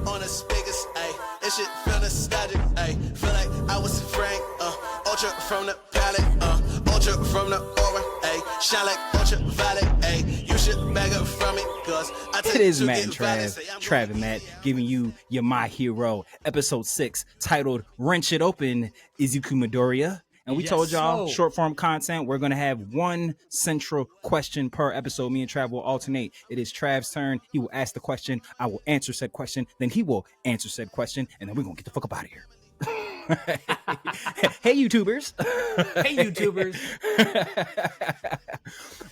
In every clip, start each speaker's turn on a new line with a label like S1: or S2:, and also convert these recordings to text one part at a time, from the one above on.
S1: on the speakers, ayy. This shit feel nostalgic, ayy. Feel like I was Frank, ultra from the palette, ultra from the aura, ayy. Shine like ultraviolet, ayy. You should bag up from me, cause I take
S2: It is
S1: to
S2: Matt
S1: get
S2: and
S1: violent,
S2: Trav,
S1: say I'm
S2: Trav
S1: gonna
S2: and Matt, giving you your My Hero, episode 6, titled Wrench It Open, Izuku Midoriya. And we
S3: Yes,
S2: told y'all,
S3: so.
S2: short form content, we're going to have one central question per episode. Me and Trav will alternate. It is Trav's turn. He will ask the question. I will answer said question. Then he will answer said question. And then we're going to get the fuck up out of here. Hey, YouTubers.
S3: Hey, YouTubers.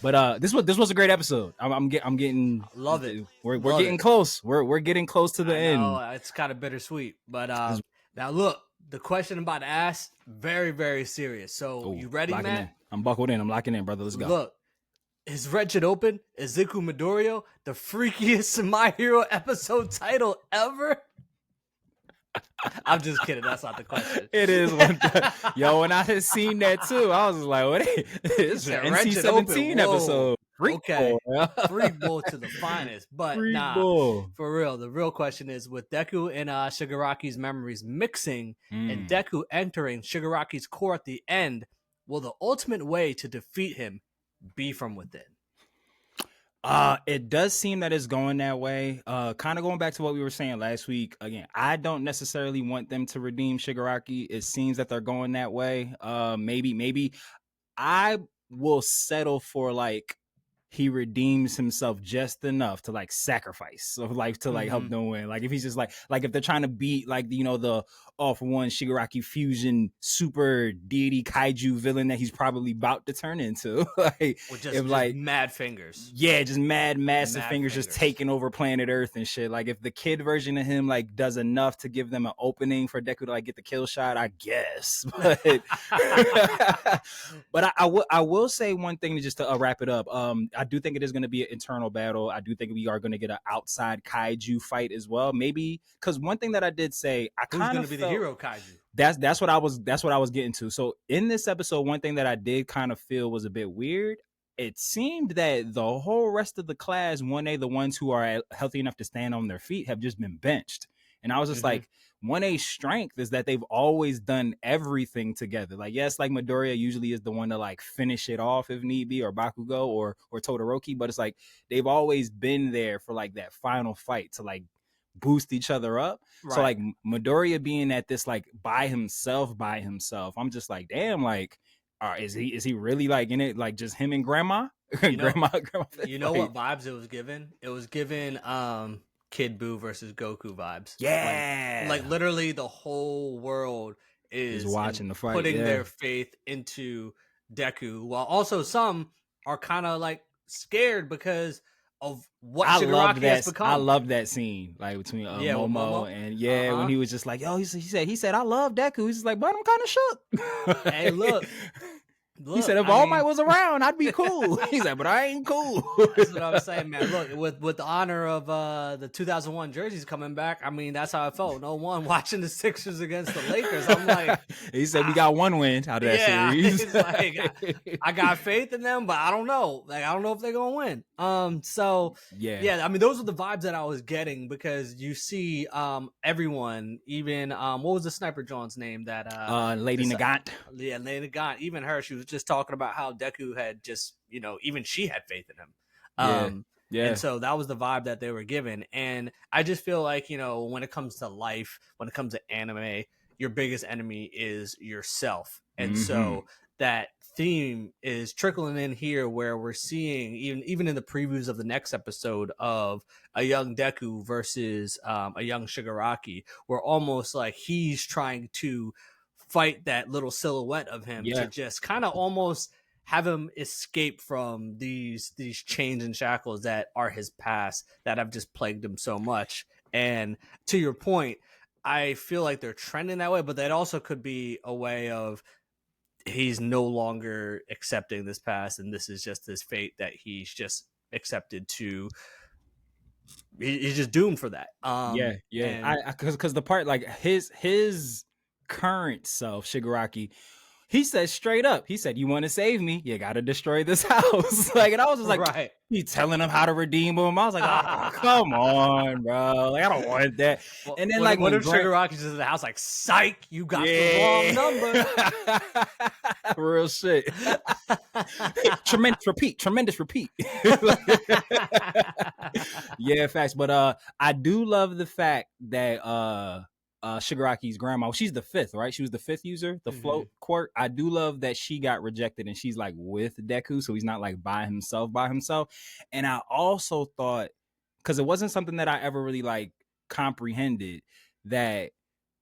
S2: But this was a great episode. I'm getting
S3: Love it.
S2: We're
S3: Love
S2: getting
S3: it.
S2: close. We're getting close to the end.
S3: It's kind of bittersweet. But now look, the question I'm about to ask, very, very serious. So you ready,
S2: locking
S3: Matt?
S2: in. I'm buckled in. I'm locking in, brother. Let's go.
S3: Look, is Wrench It Open, Izuku Midoriya, the freakiest My Hero episode title ever? I'm just kidding. That's not the question.
S2: It is one. Yo, when I had seen that too, I was like, "What? It's an NC-17 episode." Freak
S3: Okay,
S2: ball.
S3: freak bull to the finest. But
S2: Freak
S3: nah,
S2: bull.
S3: for real. The real question is, with Deku and Shigaraki's memories mixing and Deku entering Shigaraki's core at the end, will the ultimate way to defeat him be from within?
S2: It does seem that it's going that way. Kind of going back to what we were saying last week. Again, I don't necessarily want them to redeem Shigaraki. It seems that they're going that way. Maybe I will settle for like he redeems himself just enough to like sacrifice, so like to like help them win. Like if he's just like if they're trying to beat like the off one Shigaraki fusion super deity kaiju villain that he's probably about to turn into, like
S3: With just
S2: like
S3: mad fingers.
S2: yeah, just massive
S3: Mad
S2: fingers just taking over planet Earth and shit. Like if the kid version of him like does enough to give them an opening for Deku to like get the kill shot, I guess. But I will say one thing just to wrap it up. I do think it is going to be an internal battle. I do think we are going to get an outside kaiju fight as well. Maybe because one thing that I did say,
S3: Who's going to be the hero kaiju?
S2: That's what I was getting to. So in this episode, one thing that I did kind of feel was a bit weird. It seemed that the whole rest of the class, 1A, the ones who are healthy enough to stand on their feet, have just been benched. And I was just like, 1A's strength is that they've always done everything together. Like, yes, like Midoriya usually is the one to like finish it off if need be, or Bakugo or Todoroki, but it's like they've always been there for like that final fight to like boost each other up. Right. So like Midoriya being at this like by himself, I'm just like, damn, like is he really like in it like just him and grandma? grandma
S3: you know what vibes it was given? It was given Kid Buu versus Goku vibes.
S2: Yeah,
S3: like literally the whole world is
S2: watching the fight,
S3: putting their faith into Deku, while also some are kind of like scared because of what Shigaraki has become.
S2: I love that scene, like between Momo and when he was just like, yo, he said I love Deku. He's just like, but I'm kind of shook.
S3: Hey, look,
S2: he said if All Might was around, I'd be cool. He's like, but I ain't cool.
S3: That's what I'm saying, man. Look, with the honor of the 2001 jerseys coming back, I mean, that's how I felt. No one watching the Sixers against the Lakers. I'm like,
S2: he said we got one win out of that series.
S3: He's like, I got faith in them, but I don't know. Like, I don't know if they're gonna win. So yeah. I mean, those are the vibes that I was getting because you see, everyone, even what was the sniper John's name that
S2: Lady Nagant.
S3: Yeah, Lady Nagant. Even her, she was just talking about how Deku had just, even she had faith in him. And so that was the vibe that they were given. And I just feel like, when it comes to life, when it comes to anime, your biggest enemy is yourself. And so that theme is trickling in here where we're seeing even in the previews of the next episode of a young Deku versus a young Shigaraki, where almost like he's trying to fight that little silhouette of him to just kind of almost have him escape from these chains and shackles that are his past that have just plagued him so much. And to your point, I feel like they're trending that way, but that also could be a way of he's no longer accepting this past and this is just his fate that he's just accepted to. He's just doomed for that.
S2: Because the part like his current self, Shigaraki, he said straight up, he said, you want to save me? You got to destroy this house. Like, and I was just like,
S3: right.
S2: He telling him how to redeem him. I was like, oh, come on, bro. Like, I don't want that.
S3: Well,
S2: and then,
S3: what if Shigaraki's in the house, like, psych, you got the wrong number.
S2: Real shit. Tremendous repeat. Yeah, facts. But I do love the fact that Shigaraki's grandma, she's the fifth, right? She was the fifth user, the float quirk. I do love that she got rejected and she's like with Deku, so he's not like by himself. And I also thought, because it wasn't something that I ever really like comprehended, that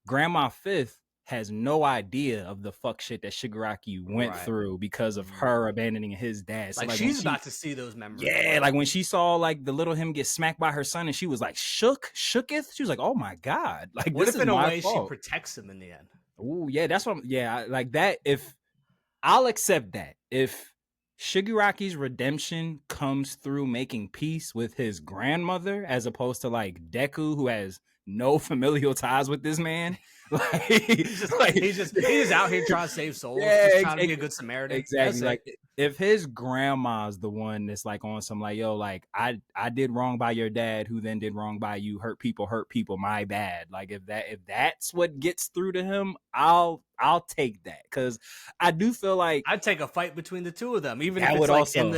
S2: Grandma Fifth has no idea of the fuck shit that Shigaraki went through because of her abandoning his dad. So,
S3: like she's about to see those memories.
S2: Yeah, like when she saw like the little him get smacked by her son and she was like shooketh. She was like, oh my God. Like,
S3: what
S2: this
S3: if
S2: is
S3: in a
S2: my
S3: way
S2: fault.
S3: she protects him in the end?
S2: Oh, yeah, that's what like that. If I'll accept that. If Shigaraki's redemption comes through making peace with his grandmother as opposed to like Deku, who has no familial ties with this man. Like,
S3: he's just out here trying to save souls, just trying to be a good Samaritan.
S2: Exactly. Like if his grandma's the one that's like on some like, yo, like I did wrong by your dad, who then did wrong by you, hurt people, my bad. Like if that's what gets through to him, I'll take that, because I do feel like
S3: I'd take a fight between the two of them, even if
S2: that
S3: it's
S2: would
S3: like
S2: also,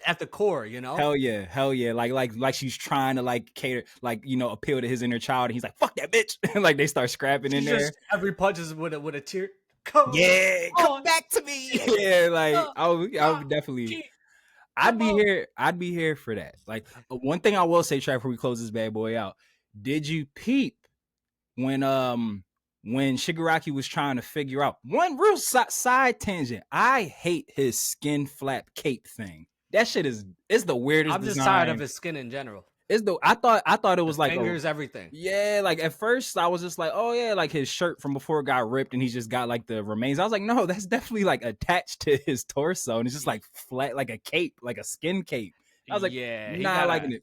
S3: at the core, you know.
S2: Hell yeah. Like she's trying to like cater, like, you know, appeal to his inner child, and he's like, fuck that bitch. And like they start scrapping in there.
S3: Every punch is with a tear. Come
S2: back to me. Yeah, like I would definitely. I'd be here for that. Like, one thing I will say, Trav, before we close this bad boy out, did you peep when Shigaraki was trying to figure out one real side tangent? I hate his skin flap cape thing. That shit is the weirdest.
S3: I'm just tired of his skin in general.
S2: I thought it was like
S3: fingers, everything.
S2: Yeah, like at first I was just like, oh yeah, like his shirt from before it got ripped and he's just got like the remains. I was like, no, that's definitely like attached to his torso and it's just like flat, like a cape, like a skin cape. I was like, not liking it.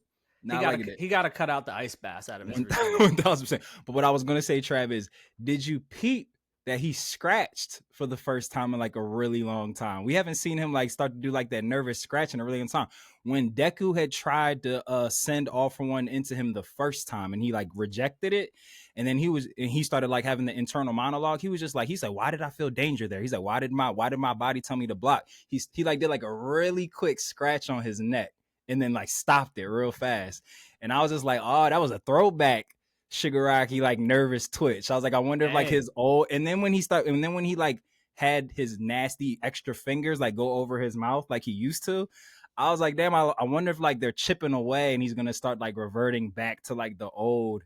S3: He got to cut out the ice bath out of his
S2: 1000%. But what I was gonna say, Trav, is did you peep that he scratched for the first time in like a really long time? We haven't seen him like start to do like that nervous scratch in a really long time. When Deku had tried to send All For One into him the first time and he like rejected it, and then he started like having the internal monologue. He was just like, he said, why did I feel danger there? He's like, why did my body tell me to block? He like did like a really quick scratch on his neck and then like stopped it real fast. And I was just like, oh, that was a throwback Shigaraki like nervous twitch. I was like, I wonder if like his old, and then when he like had his nasty extra fingers like go over his mouth like he used to, I was like, damn, I wonder if like they're chipping away and he's gonna start like reverting back to like the old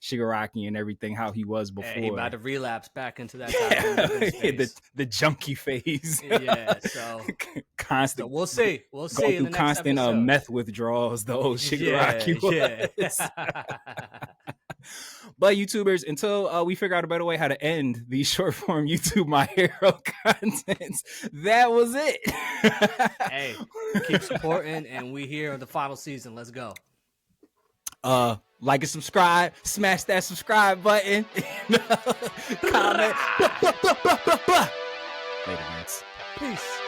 S2: Shigaraki and everything how he was before.
S3: He about to relapse back into that
S2: the junkie phase.
S3: Yeah, so
S2: constant.
S3: So we'll see.
S2: Go through constant meth withdrawals. The old Shigaraki was. But YouTubers, until we figure out a better way how to end these short form YouTube My Hero contents, that was it.
S3: Hey, keep supporting, and we here on the final season. Let's go.
S2: Like and subscribe, smash that subscribe button, comment. Later, mates.
S3: Peace.